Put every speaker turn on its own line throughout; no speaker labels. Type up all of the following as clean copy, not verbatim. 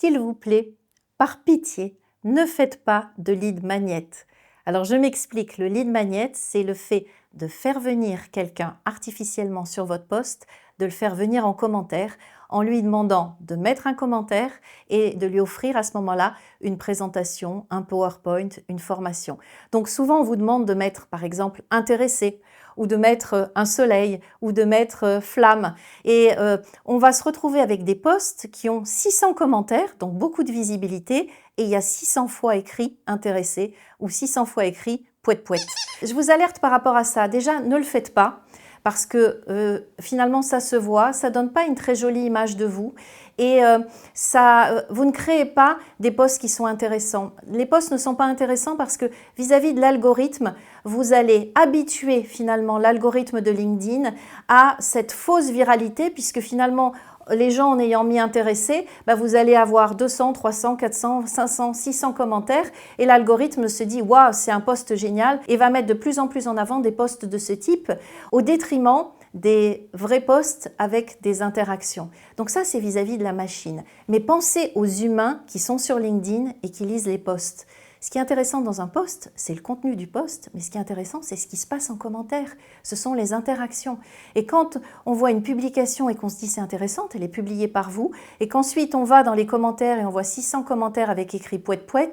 s'il vous plaît, par pitié, ne faites pas de lead magnet. Alors je m'explique, le lead magnet, c'est le fait de faire venir quelqu'un artificiellement sur votre post, de le faire venir en commentaire en lui demandant de mettre un commentaire et de lui offrir à ce moment-là une présentation, un PowerPoint, une formation. Donc souvent on vous demande de mettre par exemple intéressé ou de mettre un soleil ou de mettre flamme et on va se retrouver avec des posts qui ont 600 commentaires, donc beaucoup de visibilité et il y a 600 fois écrit intéressé ou 600 fois écrit pouet pouet. Je vous alerte par rapport à ça. Déjà, ne le faites pas parce que finalement ça se voit, ça donne pas une très jolie image de vous et vous ne créez pas des posts qui sont intéressants. Les posts ne sont pas intéressants parce que vis-à-vis de l'algorithme, vous allez habituer finalement l'algorithme de LinkedIn à cette fausse viralité puisque finalement les gens en ayant mis intéressé, vous allez avoir 200, 300, 400, 500, 600 commentaires et l'algorithme se dit « Waouh, c'est un post génial » et va mettre de plus en plus en avant des posts de ce type au détriment des vrais posts avec des interactions. Donc ça, c'est vis-à-vis de la machine. Mais pensez aux humains qui sont sur LinkedIn et qui lisent les posts. Ce qui est intéressant dans un post, c'est le contenu du post, mais ce qui est intéressant, c'est ce qui se passe en commentaire. Ce sont les interactions. Et quand on voit une publication et qu'on se dit c'est intéressante, elle est publiée par vous, et qu'ensuite on va dans les commentaires et on voit 600 commentaires avec écrit pouet pouet,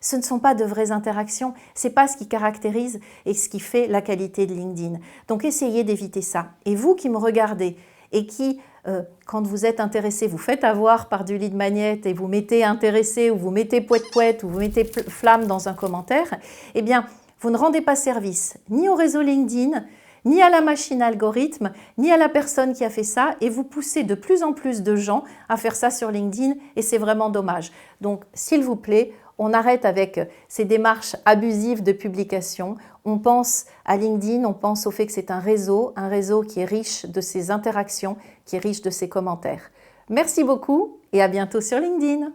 ce ne sont pas de vraies interactions, c'est pas ce qui caractérise et ce qui fait la qualité de LinkedIn. Donc essayez d'éviter ça. Et vous qui me regardez et qui, quand vous êtes intéressé, vous faites avoir par du lead magnet et vous mettez intéressé ou vous mettez pouet pouet ou vous mettez flamme dans un commentaire, eh bien, vous ne rendez pas service ni au réseau LinkedIn, ni à la machine algorithme, ni à la personne qui a fait ça et vous poussez de plus en plus de gens à faire ça sur LinkedIn et c'est vraiment dommage. Donc, s'il vous plaît, on arrête avec ces démarches abusives de publication. On pense à LinkedIn, on pense au fait que c'est un réseau qui est riche de ses interactions, qui est riche de ses commentaires. Merci beaucoup et à bientôt sur LinkedIn.